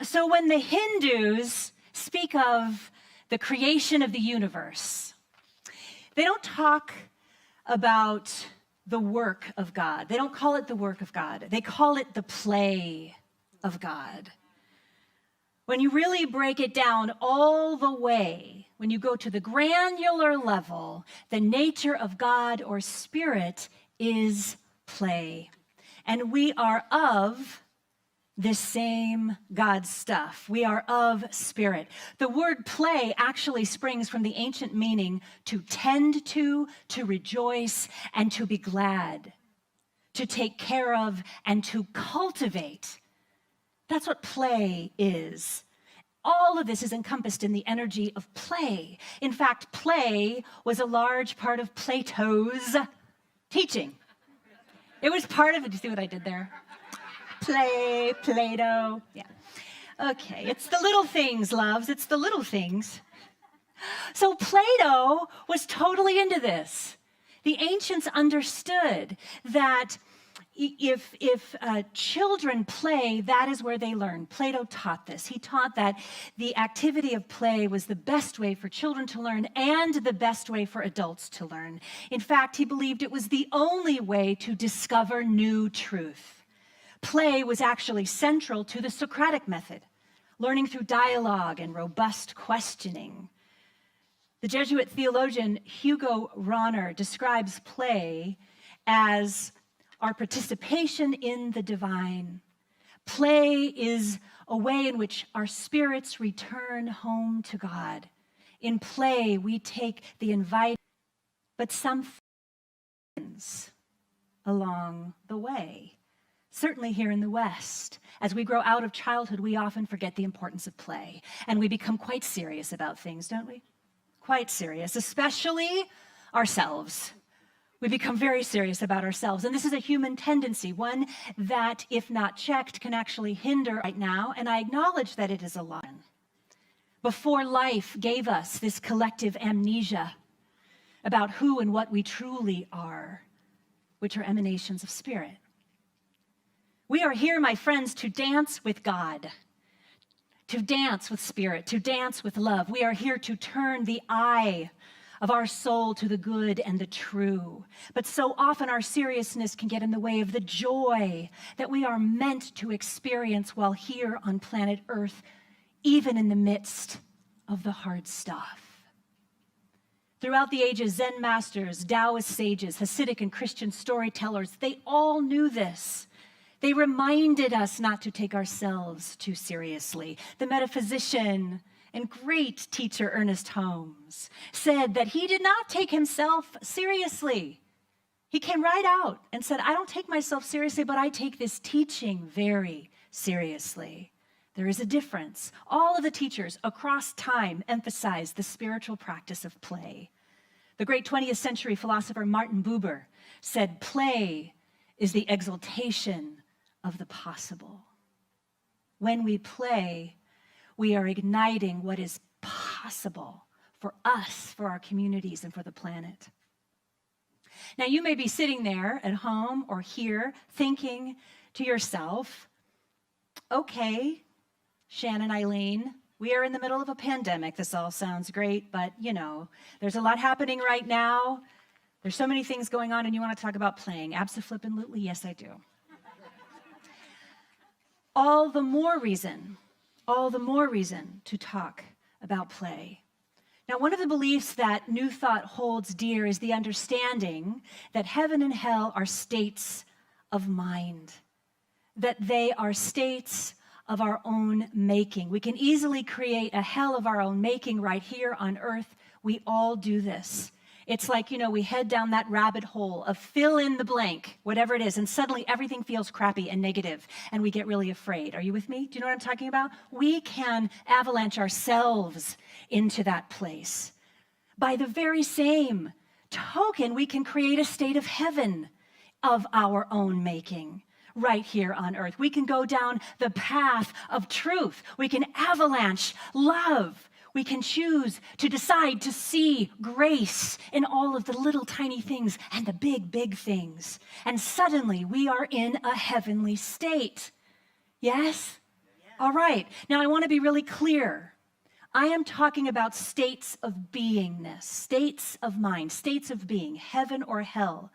So when the Hindus speak of the creation of the universe, they don't talk about the work of God. They don't call it the work of God. They call it the play of God. When you really break it down all the way, when you go to the granular level, the nature of God or spirit is play. And we are of this same God stuff. We are of spirit. The word play actually springs from the ancient meaning to tend to rejoice, and to be glad, to take care of, and to cultivate. That's what play is. All of this is encompassed in the energy of play. In fact, play was a large part of Plato's teaching. It was part of it. Did you see what I did there? Play, Plato. Yeah. Okay, it's the little things, loves. It's the little things. So Plato was totally into this. The ancients understood that if children play, that is where they learn. Plato taught this. He taught that the activity of play was the best way for children to learn and the best way for adults to learn. In fact, he believed it was the only way to discover new truth. Play was actually central to the Socratic method, learning through dialogue and robust questioning. The Jesuit theologian Hugo Ronner describes play as our participation in the divine. Play is a way in which our spirits return home to God. In play, we take the invite, but some things along the way. Certainly here in the West, as we grow out of childhood, we often forget the importance of play, and we become quite serious about things, don't we? Quite serious, especially ourselves. We become very serious about ourselves, and this is a human tendency, one that, if not checked, can actually hinder right now, and I acknowledge that it is a lot. Before life gave us this collective amnesia about who and what we truly are, which are emanations of spirit. We are here, my friends, to dance with God, to dance with spirit, to dance with love. We are here to turn the eye of our soul to the good and the true. But so often our seriousness can get in the way of the joy that we are meant to experience while here on planet Earth, even in the midst of the hard stuff. Throughout the ages, Zen masters, Taoist sages, Hasidic and Christian storytellers, they all knew this. They reminded us not to take ourselves too seriously. The metaphysician and great teacher Ernest Holmes said that he did not take himself seriously. He came right out and said, I don't take myself seriously, but I take this teaching very seriously. There is a difference. All of the teachers across time emphasized the spiritual practice of play. The great 20th century philosopher Martin Buber said, play is the exaltation of the possible. When we play, we are igniting what is possible for us, for our communities, and for the planet. Now, you may be sitting there at home or here thinking to yourself, okay, Shannon, Eileen, we are in the middle of a pandemic. This all sounds great, but there's a lot happening right now. There's so many things going on, and you want to talk about playing. Abso-flippantly, yes, I do. All the more reason to talk about play. Now, one of the beliefs that New Thought holds dear is the understanding that heaven and hell are states of mind, that they are states of our own making. We can easily create a hell of our own making right here on earth. We all do this. It's like, we head down that rabbit hole of fill in the blank, whatever it is, and suddenly everything feels crappy and negative, and we get really afraid. Are you with me? Do you know what I'm talking about? We can avalanche ourselves into that place. By the very same token, we can create a state of heaven of our own making right here on earth. We can go down the path of truth. We can avalanche love. We can choose to decide to see grace in all of the little tiny things and the big, big things. And suddenly we are in a heavenly state. Yes? All right. Now, I want to be really clear. I am talking about states of beingness, states of mind, states of being, heaven or hell.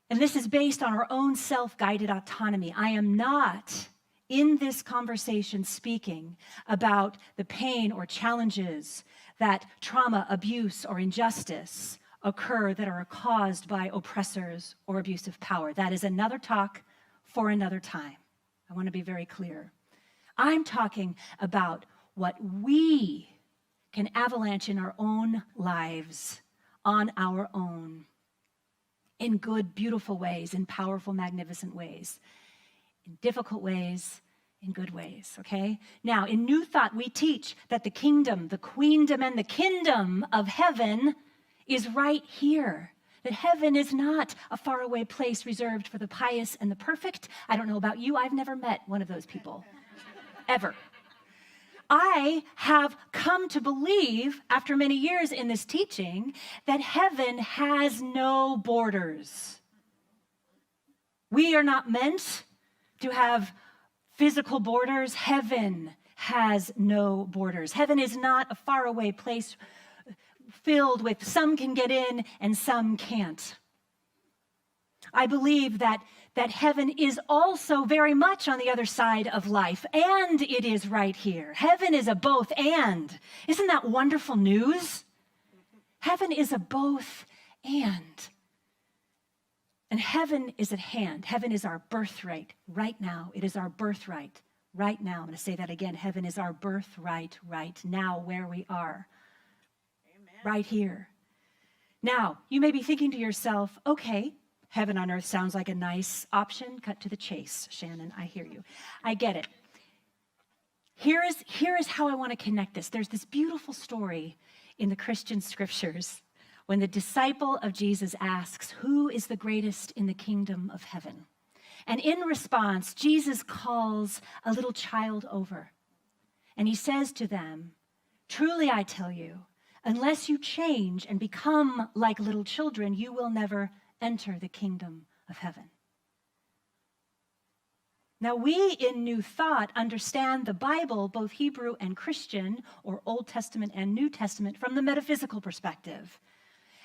And this is based on our own self-guided autonomy. I am not in this conversation speaking about the pain or challenges that trauma, abuse, or injustice occur that are caused by oppressors or abusive power. That is another talk for another time. I want to be very clear. I'm talking about what we can avalanche in our own lives on our own, in good, beautiful ways, in powerful, magnificent ways, in difficult ways, in good ways, okay? Now, in New Thought, we teach that the kingdom, the queendom, and the kingdom of heaven is right here. That heaven is not a faraway place reserved for the pious and the perfect. I don't know about you, I've never met one of those people, ever. I have come to believe, after many years in this teaching, that heaven has no borders. We are not meant to have physical borders. Heaven has no borders. Heaven is not a faraway place filled with some can get in and some can't. I believe that heaven is also very much on the other side of life, and it is right here. Heaven is a both and. Isn't that wonderful news? Heaven is a both and. And heaven is at hand. Heaven is our birthright right now. It is our birthright right now. I'm going to say that again. Heaven is our birthright right now, where we are. Amen. Right here. Now, you may be thinking to yourself, okay, heaven on earth sounds like a nice option. Cut to the chase, Shannon. I hear you. I get it. Here is how I want to connect this. There's this beautiful story in the Christian scriptures when the disciple of Jesus asks, who is the greatest in the kingdom of heaven? And in response, Jesus calls a little child over. And he says to them, truly I tell you, unless you change and become like little children, you will never enter the kingdom of heaven. Now, we in New Thought understand the Bible, both Hebrew and Christian, or Old Testament and New Testament, from the metaphysical perspective.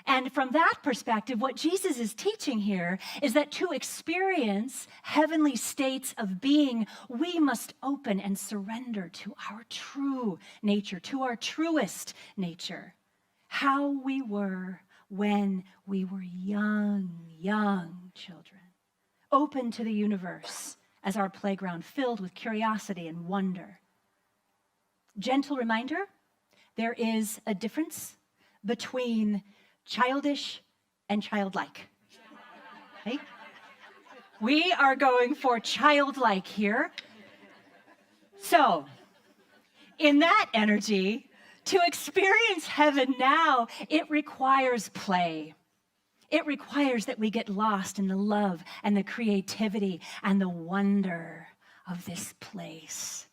And from that perspective, what Jesus is teaching here is that to experience heavenly states of being, we must open and surrender to our true nature, to our truest nature, how we were when we were young children, open to the universe as our playground, filled with curiosity and wonder. Gentle reminder, there is a difference between childish and childlike. Okay? We are going for childlike here. So, in that energy, to experience heaven now, it requires play. It requires that we get lost in the love and the creativity and the wonder of this place.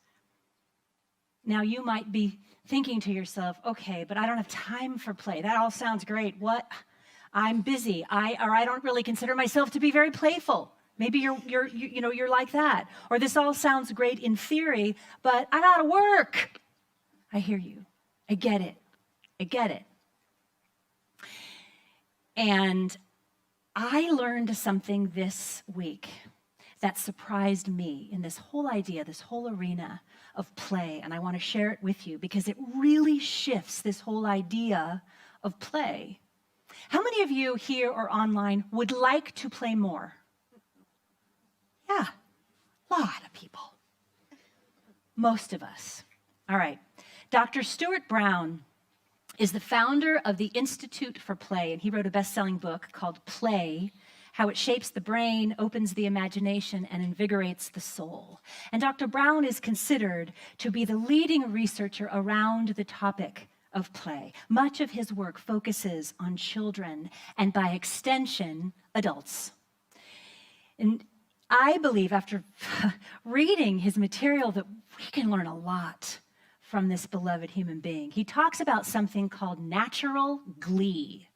Now, you might be thinking to yourself, okay, but I don't have time for play. That all sounds great. What? I'm busy. I don't really consider myself to be very playful. Maybe you're like that. Or this all sounds great in theory, but I gotta work. I hear you. I get it. I get it. And I learned something this week that surprised me in this whole idea, this whole arena of play. And I want to share it with you because it really shifts this whole idea of play. How many of you here or online would like to play more? Yeah, a lot of people. Most of us. All right. Dr. Stuart Brown is the founder of the Institute for Play, and he wrote a best-selling book called Play, How It Shapes the Brain, Opens the Imagination, and Invigorates the Soul. And Dr. Brown is considered to be the leading researcher around the topic of play. Much of his work focuses on children and, by extension, adults. And I believe, after reading his material, that we can learn a lot from this beloved human being. He talks about something called natural glee.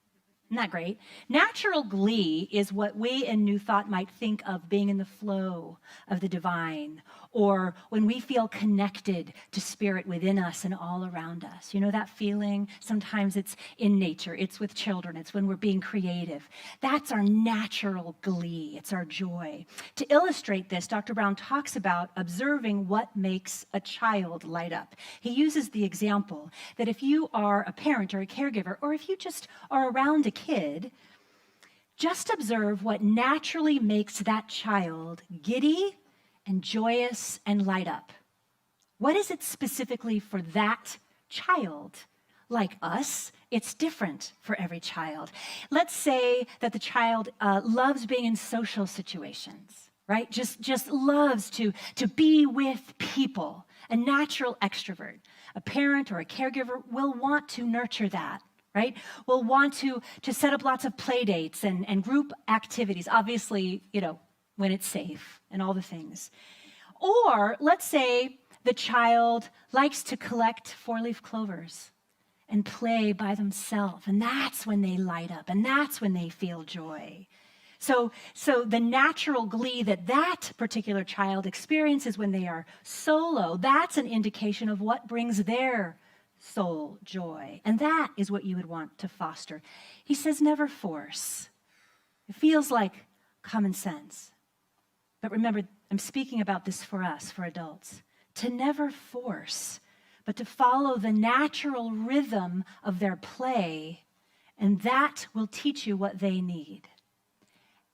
Isn't that great? Natural glee is what we in New Thought might think of being in the flow of the divine, or when we feel connected to spirit within us and all around us. You know that feeling? Sometimes it's in nature, it's with children, it's when we're being creative. That's our natural glee, it's our joy. To illustrate this, Dr. Brown talks about observing what makes a child light up. He uses the example that if you are a parent or a caregiver, or if you just are around a kid, just observe what naturally makes that child giddy and joyous and light up. What is it specifically for that child? Like us, it's different for every child. Let's say that the child loves being in social situations, right? Just loves to be with people, a natural extrovert. A parent or a caregiver will want to nurture that. Right? We'll want to set up lots of play dates and group activities, obviously, when it's safe and all the things. Or let's say the child likes to collect four-leaf clovers and play by themselves, and that's when they light up, and that's when they feel joy. So the natural glee that particular child experiences when they are solo, that's an indication of what brings their soul joy. And that is what you would want to foster. He says, never force. It feels like common sense. But remember, I'm speaking about this for us, for adults. To never force, but to follow the natural rhythm of their play, and that will teach you what they need.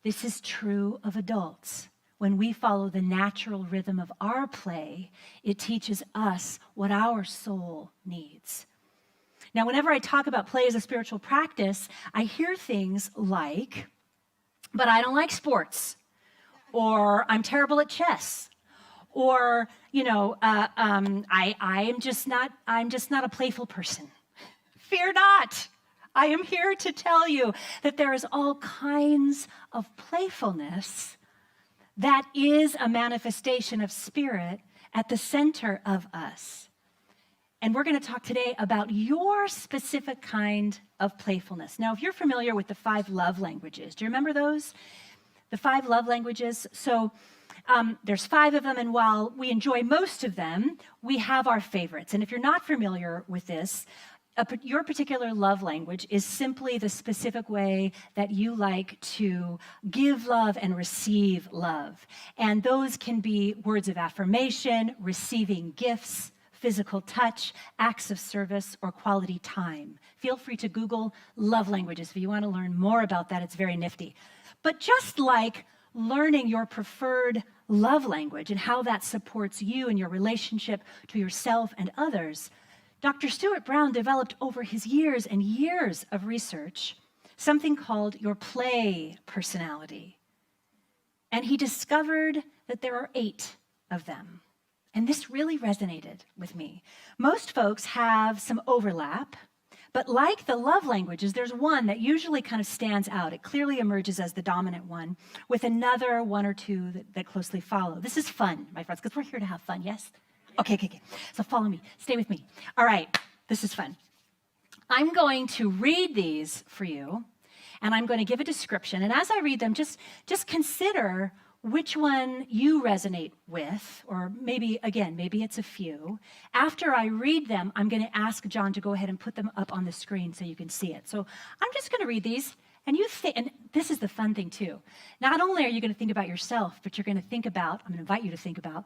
This is true of adults. When we follow the natural rhythm of our play, it teaches us what our soul needs. Now, whenever I talk about play as a spiritual practice, I hear things like, but I don't like sports, or I'm terrible at chess, or, I'm just not a playful person. Fear not. I am here to tell you that there is all kinds of playfulness that is a manifestation of spirit at the center of us. And we're going to talk today about your specific kind of playfulness. Now, if you're familiar with the 5 love languages, do you remember those? The 5 love languages? So there's 5 of them, and while we enjoy most of them, we have our favorites. And if you're not familiar with this, your particular love language is simply the specific way that you like to give love and receive love. And those can be words of affirmation, receiving gifts, physical touch, acts of service, or quality time. Feel free to Google love languages if you want to learn more about that. It's very nifty. But just like learning your preferred love language and how that supports you and your relationship to yourself and others, Dr. Stuart Brown developed over his years and years of research something called your play personality. And he discovered that there are 8 of them. And this really resonated with me. Most folks have some overlap, but like the love languages, there's one that usually kind of stands out. It clearly emerges as the dominant one, with another 1 or 2 that closely follow. This is fun, my friends, because we're here to have fun, yes? Okay. So follow me. Stay with me. All right. This is fun. I'm going to read these for you, and I'm going to give a description. And as I read them, just consider which one you resonate with, or maybe it's a few. After I read them, I'm going to ask John to go ahead and put them up on the screen so you can see it. So I'm just going to read these, and and this is the fun thing too. Not only are you going to think about yourself, but you're going to think about, I'm going to invite you to think about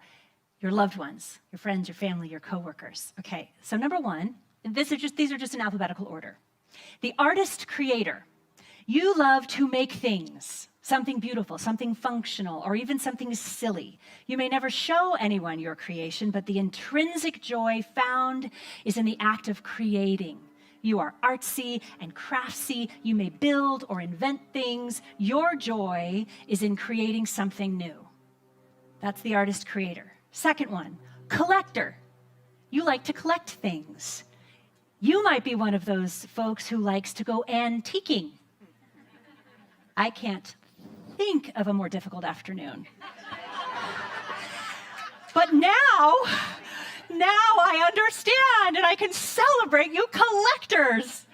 your loved ones, your friends, your family, your coworkers. Okay, so number 1, these are just in alphabetical order. The artist creator. You love to make things, something beautiful, something functional, or even something silly. You may never show anyone your creation, but the intrinsic joy found is in the act of creating. You are artsy and craftsy. You may build or invent things. Your joy is in creating something new. That's the artist creator. Second one, collector. You like to collect things. You might be one of those folks who likes to go antiquing. I can't think of a more difficult afternoon. But now I understand, and I can celebrate you collectors.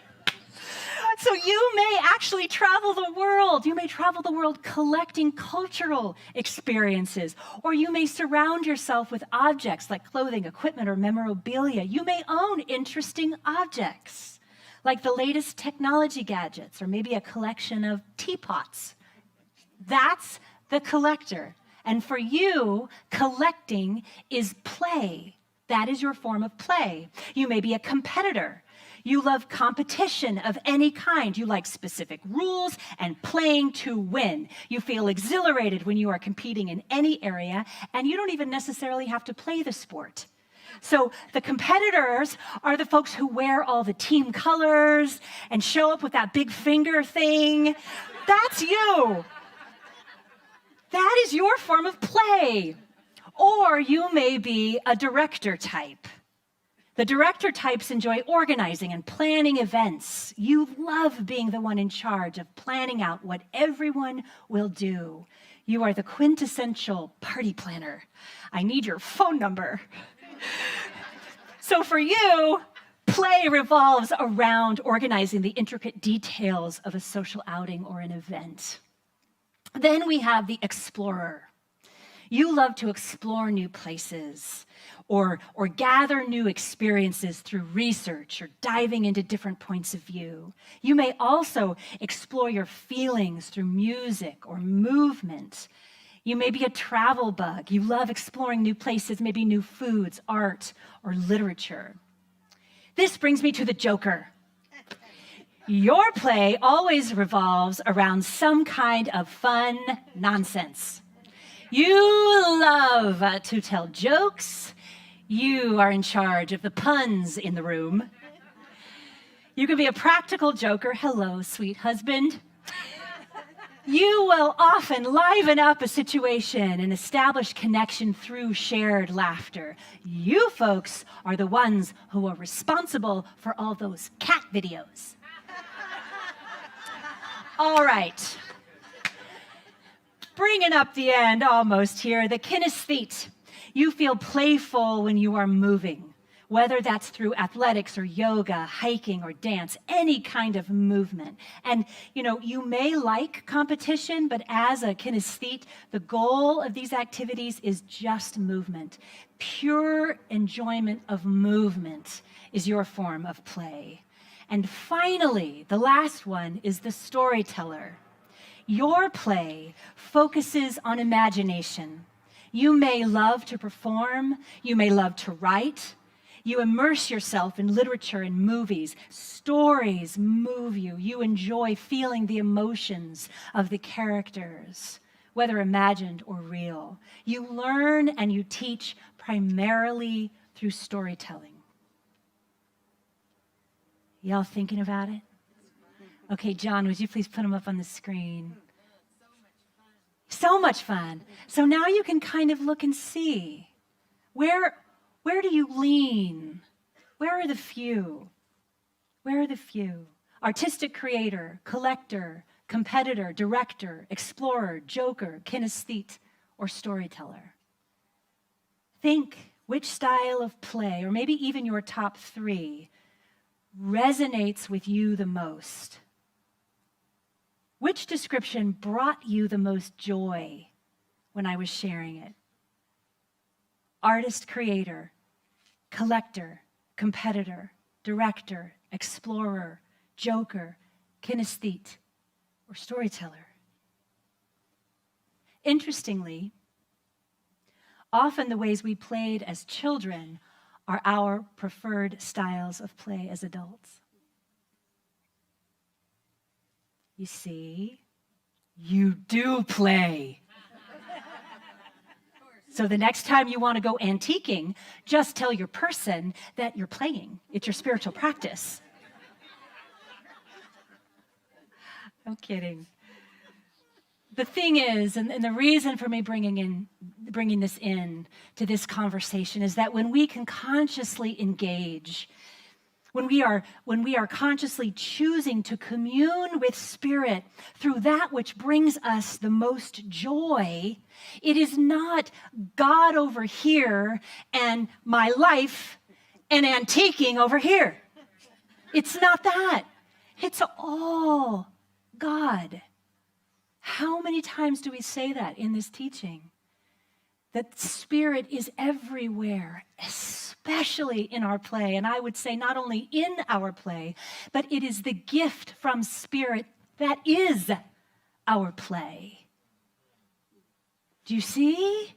So you may actually travel the world. You may travel the world collecting cultural experiences, or you may surround yourself with objects like clothing, equipment, or memorabilia. You may own interesting objects, like the latest technology gadgets, or maybe a collection of teapots. That's the collector. And for you, collecting is play. That is your form of play. You may be a competitor. You love competition of any kind. You like specific rules and playing to win. You feel exhilarated when you are competing in any area, and you don't even necessarily have to play the sport. So the competitors are the folks who wear all the team colors and show up with that big finger thing. That's you. That is your form of play. Or you may be a director type. The director types enjoy organizing and planning events. You love being the one in charge of planning out what everyone will do. You are the quintessential party planner. I need your phone number. So for you, play revolves around organizing the intricate details of a social outing or an event. Then we have the explorer. You love to explore new places or gather new experiences through research or diving into different points of view. You may also explore your feelings through music or movement. You may be a travel bug. You love exploring new places, maybe new foods, art, or literature. This brings me to the joker. Your play always revolves around some kind of fun nonsense. You love to tell jokes. You are in charge of the puns in the room. You can be a practical joker. Hello, sweet husband. You will often liven up a situation and establish connection through shared laughter. You folks are the ones who are responsible for all those cat videos. All right. Bringing up the end almost here, the kinesthete. You feel playful when you are moving, whether that's through athletics or yoga, hiking or dance, any kind of movement. And, you may like competition, but as a kinesthete, the goal of these activities is just movement. Pure enjoyment of movement is your form of play. And finally, the last one is the storyteller. Your play focuses on imagination. You may love to perform. You may love to write. You immerse yourself in literature and movies. Stories move you. You enjoy feeling the emotions of the characters, whether imagined or real. You learn and you teach primarily through storytelling. Y'all thinking about it? Okay, John, would you please put them up on the screen? So much fun. So now you can kind of look and see. Where do you lean? Where are the few? Where are the few? Artistic creator, collector, competitor, director, explorer, joker, kinesthete, or storyteller. Think which style of play, or maybe even your top 3, resonates with you the most. Which description brought you the most joy when I was sharing it? Artist, creator, collector, competitor, director, explorer, joker, kinesthete, or storyteller. Interestingly, often the ways we played as children are our preferred styles of play as adults. You see, you do play. So the next time you want to go antiquing, just tell your person that you're playing. It's your spiritual practice. I'm kidding. The thing is, and the reason for me bringing this in to this conversation is that when we can consciously engage, when we are consciously choosing to commune with Spirit through that which brings us the most joy, it is not God over here and my life and antiquing over here. It's not that. It's all God. How many times do we say that in this teaching? That Spirit is everywhere, especially in our play. And I would say not only in our play, but it is the gift from Spirit that is our play. Do you see?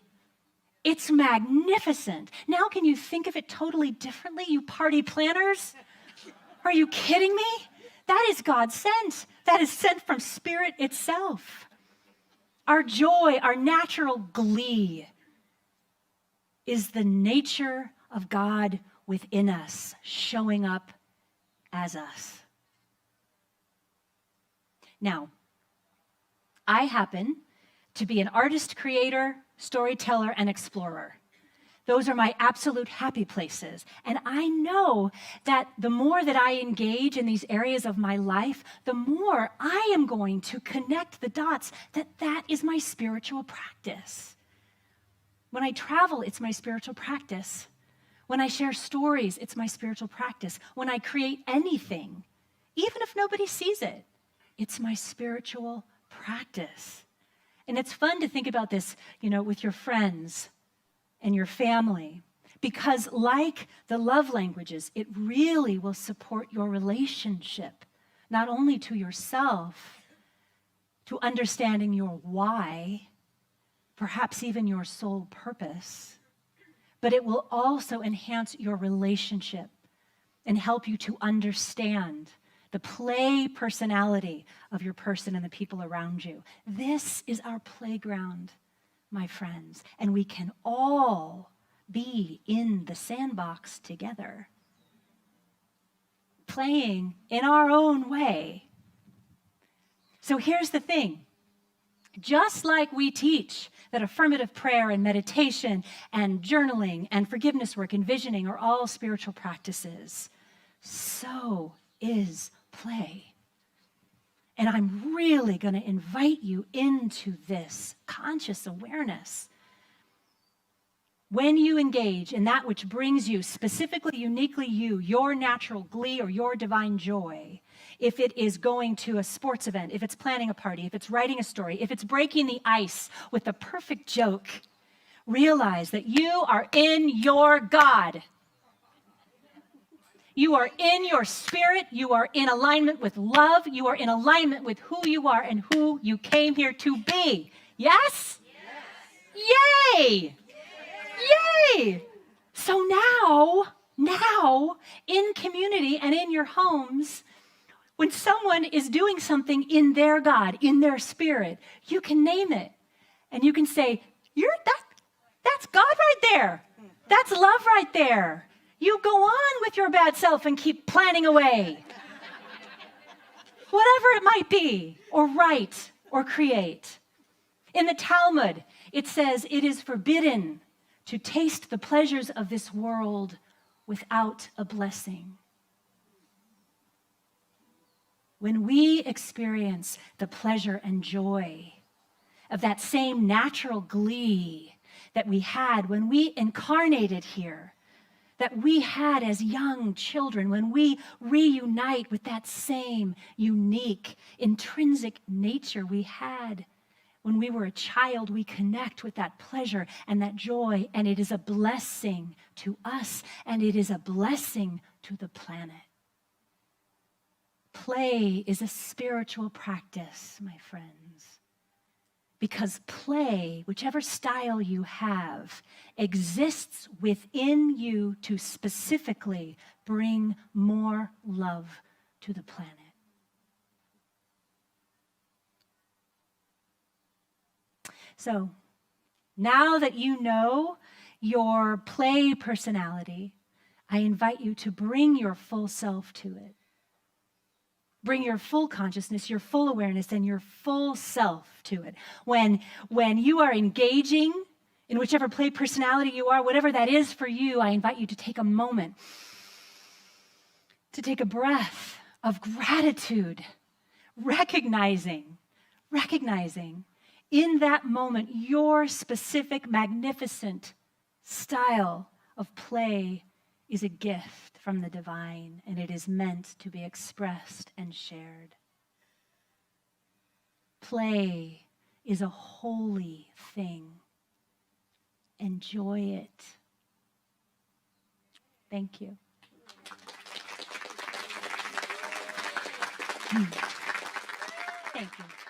It's magnificent. Now can you think of it totally differently, you party planners? Are you kidding me? That is God sent. That is sent from Spirit itself. Our joy, our natural glee is the nature of God within us, showing up as us. Now, I happen to be an artist, creator, storyteller, and explorer. Those are my absolute happy places. And I know that the more that I engage in these areas of my life, the more I am going to connect the dots that is my spiritual practice. When I travel, it's my spiritual practice. When I share stories, it's my spiritual practice. When I create anything, even if nobody sees it, it's my spiritual practice. And it's fun to think about this, with your friends and your family, because like the love languages, it really will support your relationship, not only to yourself, to understanding your why, perhaps even your sole purpose, but it will also enhance your relationship and help you to understand the play personality of your person and the people around you. This is our playground, my friends, and we can all be in the sandbox together, playing in our own way. So here's the thing. Just like we teach that affirmative prayer and meditation and journaling and forgiveness work and visioning are all spiritual practices, so is play. And I'm really going to invite you into this conscious awareness. When you engage in that which brings you, specifically, uniquely you, your natural glee or your divine joy, if it is going to a sports event, if it's planning a party, if it's writing a story, if it's breaking the ice with a perfect joke, realize that you are in your God. You are in your spirit. You are in alignment with love. You are in alignment with who you are and who you came here to be. Yes? Yes. Yay! Yes. Yay! So now, in community and in your homes, when someone is doing something in their God, in their spirit, you can name it. And you can say, that's God right there. That's love right there. You go on with your bad self and keep planning away. Whatever it might be, or write, or create. In the Talmud, it says it is forbidden to taste the pleasures of this world without a blessing. When we experience the pleasure and joy of that same natural glee that we had when we incarnated here, that we had as young children, when we reunite with that same unique, intrinsic nature we had when we were a child, we connect with that pleasure and that joy, and it is a blessing to us, and it is a blessing to the planet. Play is a spiritual practice, my friends, because play, whichever style you have, exists within you to specifically bring more love to the planet. So, now that you know your play personality, I invite you to bring your full self to it. Bring your full consciousness, your full awareness, and your full self to it. When you are engaging in whichever play personality you are, whatever that is for you, I invite you to take a moment, to take a breath of gratitude, recognizing in that moment your specific, magnificent style of play is a gift from the divine, and it is meant to be expressed and shared. Play is a holy thing. Enjoy it. Thank you. Thank you.